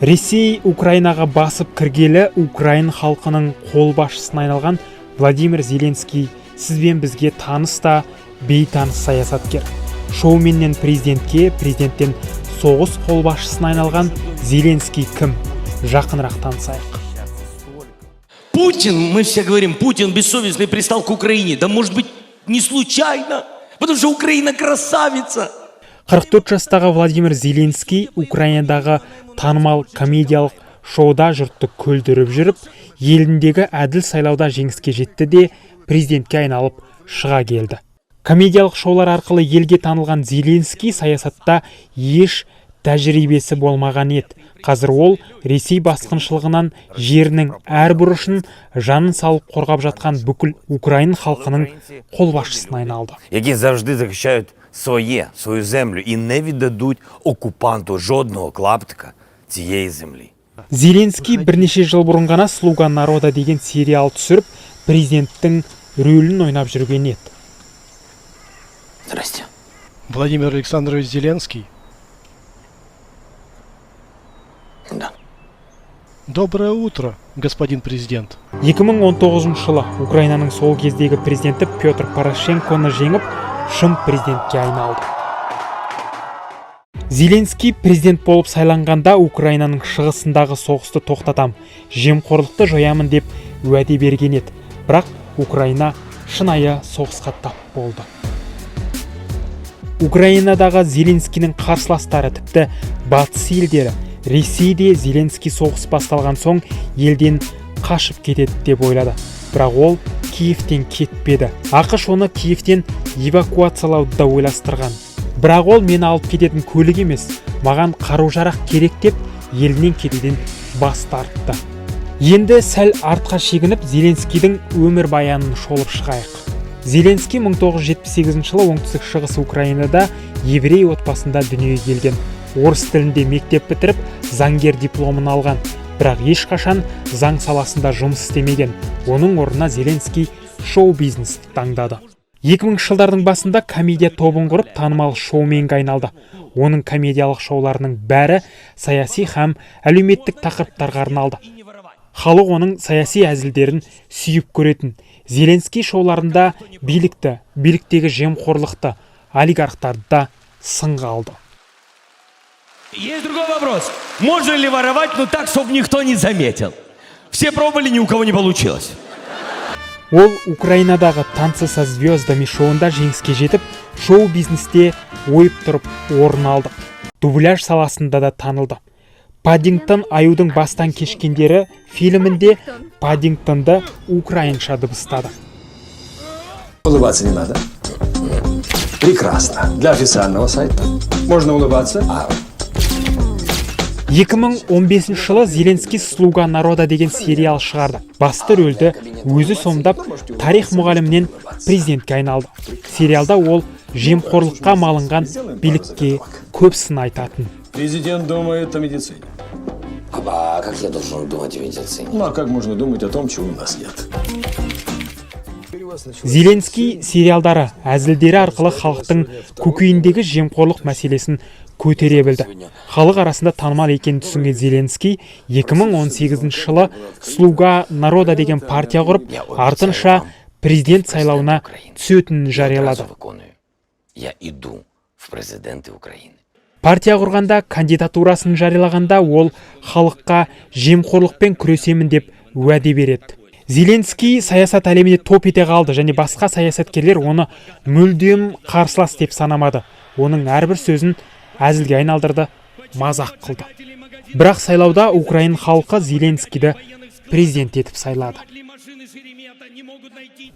Ресей Украинаға басып кіргелі Украин халқының қолбасшысына айналған Владимир Зеленский сізбен бізге таныс та бейтаныс саясаткер. Шоуменнен президентке, президенттен соғыс қолбасшысына айналған Зеленский кім? Жақынырақ танысайық. Путин, мы все говорим, Путин бессовестный пристал к Украине. Да может быть не случайно, потому что Украина красавица. 44 жастағы Владимир Зеленский Украинадағы танымал комедиялық шоуда жұртты күлдіріп жүріп, еліндегі әділ сайлауда жеңіске жетті де президентке айналып шыға келді. Комедиялық шоулар арқылы елге танылған Зеленский саясатта еш тәжірибесі болмаған еді. Қазір ол Ресей басқыншылығынан жерінің әр бұрышын жанын салып қорғап жатқан бүкіл Украин халқының қолбасшысына айналды. Які завжди захищають свою землю і не віддадуть окупанту жодного клаптика цієї землі. Зеленский бірнеше жыл бұрын ғана «Слуга народа» деген сериал түсіріп, президенттің рөлін ойнап жүрген еді. Здрасте. Владимир Александрович Зеленский. Да. Доброе утро, господин президент. 2019 жылы Украинаның сол кездегі президенті Петр Порошенконы жеңіп, шын президентке айналды. Зеленский президент болып сайланғанда Украинаның шығысындағы соғысты тоқтатам, жемқорлықты жоямын деп уәде берген еді. Бірақ Украина шынайы соғысқа тап болды. Украинадағы Зеленскийдің қарсыластары, тіпті батыс елдері, Ресейде Зеленский соғыс басталған соң елден қашып кетеді деп ойлады. Бірақ ол Киевтен кетпеді. ақш оны Киевтен эвакуациялауды да ойластырған. Бірақ ол мені алып кететін көлік емес, маған қару-жарақ керек деп елінен кетуден бас тартты. Енді сәл артқа шегініп Зеленскийдің өмір баянын шолып шығайық. Зеленский 1978 жылы оңтүстік шығыс Украинада еврей отбасында дүниеге келген. Орыс тілінде мектеп бітіріп, заңгер дипломын алған. Бірақ ешқашан заң саласында жұмыс істемеген. Оның орнына Зеленский шоу-бизнесті таңдады. 2000 жылдардың басында комедия тобын құрып, танымал шоуменге айналды. Оның комедиялық шоуларының бәрі саяси һәм әлеуметтік тақырыптарға арналды. Халық оның саяси әзілдерін сүйіп көретін. Зеленский шоуларында билікті, биліктегі жемқорлықты, олигархтарды да сынға алды. Есть другой вопрос. Можно ли воровать, но так, чтобы никто не заметил? Все пробовали, ни у кого не получилось. Ол Украинадағы «Танцы со звездами» шоуында жеңіске жетіп, шоу-бизнесте ойып тұрып орын алды. Дубляж саласында да танылды. Паддингтон аюдың бастан кешкендері фильмінде Паддингтонды украинша дыбыстады. Улыбаться не надо. Прекрасно. Для официального сайта можно улыбаться. 2015 жылы Зеленский «Слуга народа» деген сериал шығарды. Басты рөлді өзі сомдап, тарих мұғалімнен президентке айналды. Сериалда ол жемқорлыққа малынған билікке көп сын айтатын. Президент думает о медицине. А как я должен думать о медицине? Ну а как можно думать о том, чего у нас нет? Зеленский сериалдары, әзілдері арқылы халықтың көкейіндегі жемқорлық мәселесін көтере білді. Халық арасында танымал екенін түсінген Зеленский 2018 жылы «Слуга народа» деген партия құрып, артынша президент сайлауына түсетінін жариялады. Я иду в президенты Украины. Партия құрғанда, кандидатурасын жариялағанда ол халыққа жемқорлықпен күресемін деп уәде береді. Зеленский саясат әлеміне топ ете қалды және басқа саясаткерлер оны мүлдем қарсылас деп санамады. Оның әрбір сөзін әзілге айналдырды, мазақ қылды. Бірақ сайлауда Украин халқы Зеленскийді президент етіп сайлады.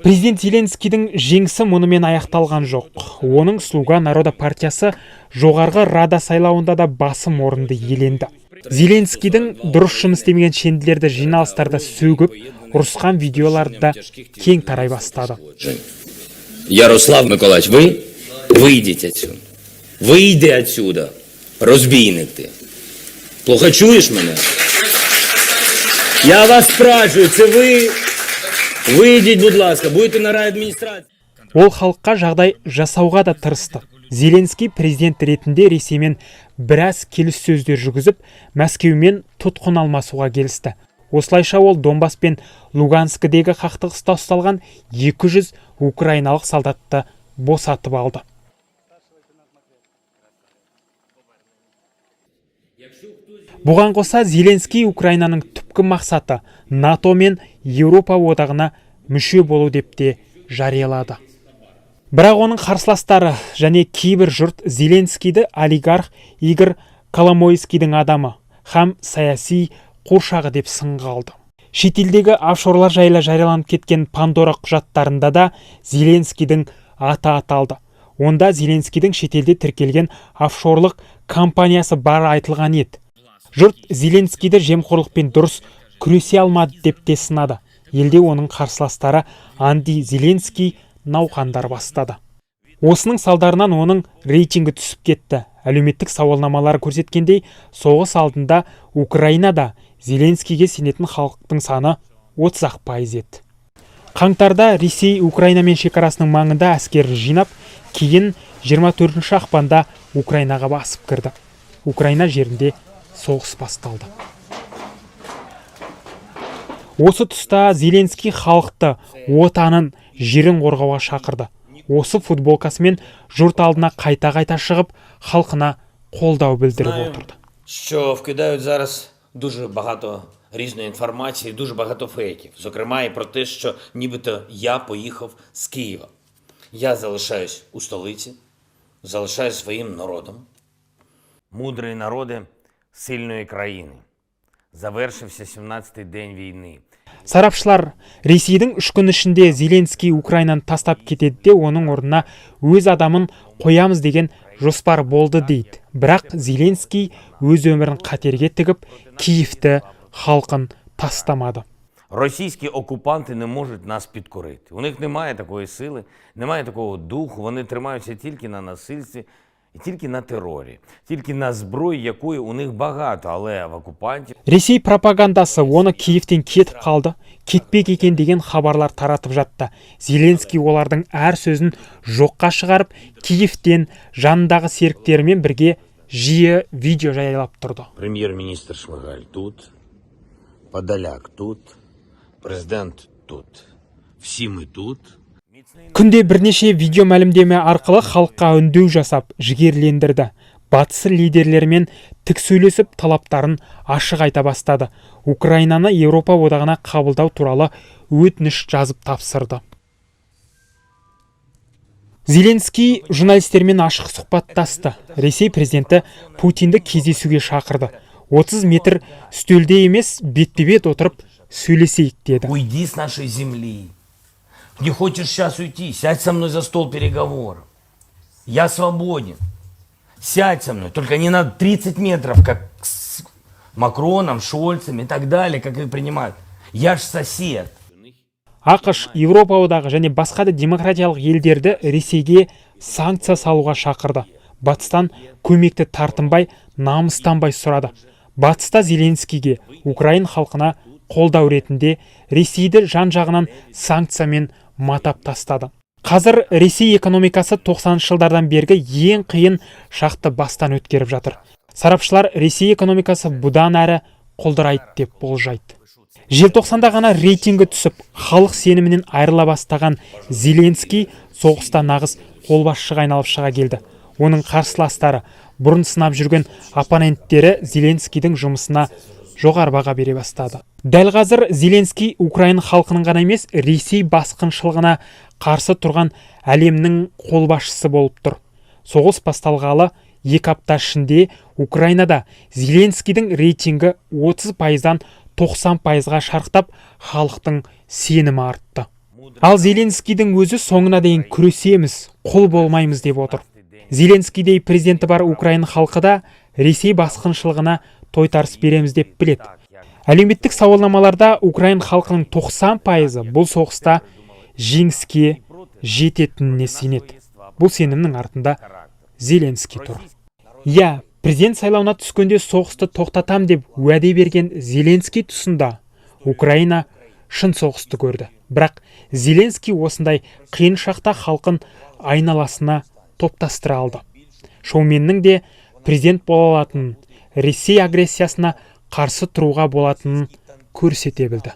Президент Зеленскийдің жеңісі мұнымен аяқталған жоқ. Оның «Слуга народа» партиясы жоғарғы рада сайлауында да басым орынды иеленді. Зеленскийдің дұрыс жұмыс істемеген шенділерді жиналыстарда сөгіп, ұрысқан видеоларды да кең тарай бастады. Ярослав Миколаевич, вы выйдите отсюда. Выйди отсюда, розбійник ти. Плохо чуєш мене? Я вас спрашиваю, це ви? Вийдіть, будь ласка, будете на райадміністрації. Ол халыққа жағдай жасауға да тырысты. Зеленский президент ретінде Ресеймен біраз келіссөздер жүргізіп, Мәскеумен тұтқын алмасуға келісті. Осылайша ол Донбасс пен Луганскідегі қақтығыста ұсталған 200 украиналық солдатты босатып алды. Бұған қоса Зеленский Украинаның түпкі мақсаты НАТО мен Еуропа одағына мүше болу деп те жариялады. Бірақ оның қарсыластары және кейбір жұрт Зеленскийді олигарх Игорь Коломойскийдің адамы һәм саяси қоршағы деп сынға алды. Шетелдегі офшорлар жайлы жарияланып кеткен Пандора құжаттарында да Зеленскийдің аты аталды. Онда Зеленскийдің шетелде тіркелген офшорлық компаниясы бар айтылған еді. Жұрт Зеленскийді жемқорлықпен дұрыс күресе алмады деп те сынады. Елде оның қарсыластары анти-Зеленский науқандар бастады. Осының салдарынан оның рейтингі түсіп кетті. Әлеуметтік сауалнамалар көрсеткендей, соғыс алдында Украинада Зеленскийге сенетін халықтың саны 30% еді. Қаңтарда Ресей Украинамен шекарасының маңында әскер жинап, кейін 24 ақпанда Украинаға басып кірді. Украина жерінде соғыс басталды. Осы тұста Зеленский халықты, отанын, жерін қорғауға шақырды. Осы футболкасымен жұрт алдына қайта-қайта шығып, халқына қолдау білдіріп отырды. Що вкидають зараз дуже багато різної інформації, дуже багато фейків. Зокрема, і про те, що нібито я поїхав з Києва. Я залишаюсь у столиці, залишаюсь своїм народом. Мудрі народи сильної країни. Завершився 17-й день війни. Сарапшылар Ресейдің 3 күн ішінде Зеленский Украинаны тастап кетеді де оның орнына өз адамын қоямыз деген жоспар болды дейді. Бірақ Зеленский өз өмірін қатерге тігіп, Киевті, халқын тастамады. Російські окупанти не можуть нас підкорити. У них немає такої сили, немає такого духу, вони тримаються тільки на насильстві і тільки на терорі, тільки на зброї, якої у них багато, але в окупантів... Ресей пропагандасы оны Киевтен кетіп қалды, кетпек екен деген хабарлар таратып жатты. Зеленский олардың әр сөзін жоққа шығарып, Киевтен жанындағы серіктерімен бірге жиі видео жариялап тұрды. Прем'єр-міністр Шмигаль тут, Подоляк тут, президент тут. Всі ми тут. Күнде бірнеше видео мәлімдеме арқылы халыққа үндеу жасап, жігерлендірді. Батыс лидерлерімен тік сөйлесіп, талаптарын ашық айта бастады. Украинаны Еуропа одағына қабылдау туралы өтініш жазып тапсырды. Зеленский журналистермен ашық сұхбаттасты. Ресей президенті Путинді кездесуге шақырды. 30 метр үстелде емес, бетпе-бет отырып сөйлесейік деді. Уйди с нашей земли. Не хочешь сейчас уйти? Сядь со мной за стол переговоров. Я свободен. Сядь со мной, только не на 30 метров, как с Макроном, Шольцем и так далее, как их принимают. Я ж сосед. ақш, Еуропа одағы және басқа да демократиялық елдерді Ресейге санкция салуға шақырды. Батыстан көмекті тартынбай, намыстанбай сұрады. Батыста Зеленскийге, Украин халқына қолдау ретінде Ресейді жан-жағынан санкциямен матап тастады. Қазір Ресей экономикасы 90-шы жылдардан бергі ең қиын шақты бастан өткеріп жатыр. Сарапшылар Ресей экономикасы бұдан әрі құлдырайды деп болжайды. Желтоқсанда ғана рейтингі түсіп, халық сенімінен айырыла бастаған Зеленский соғыста нағыз қолбасшыға айналып шыға келді. Оның қарсыластары, бұрын сынап жүрген оппоненттері Зеленскийдің жұмысына жоғары баға бере бастады. Дәл қазір Зеленский Украин халқының ғана емес, Ресей басқыншылығына қарсы тұрған әлемнің қолбасшысы болып тұр. Соғыс басталғалы 2 апта ішінде Украинада Зеленскийдің рейтингі 30%-дан 90%-ға шарықтап, халықтың сенімі артты. Ал Зеленскийдің өзі соңына дейін күресеміз, құл болмаймыз деп отыр. Зеленскийдей президенті бар Украин халқы да Ресей басқыншылығына тойтарыс береміз деп біледі. Әлеуметтік сауалнамаларда Украин халқының 90%-ы бұл соғыста жеңіске жететініне сенеді. Бұл сенімнің артында Зеленский тұр. Президент сайлауына түскенде соғысты тоқтатам деп уәде берген Зеленский тұсында Украина шын соғысты көрді. Бірақ Зеленский осындай қиын шақта халқын айналасына топтастыра алды. Шоуменнің де президент бола алатын, Ресей агрессиясына қарсы тұруға болатынын көрсете білді.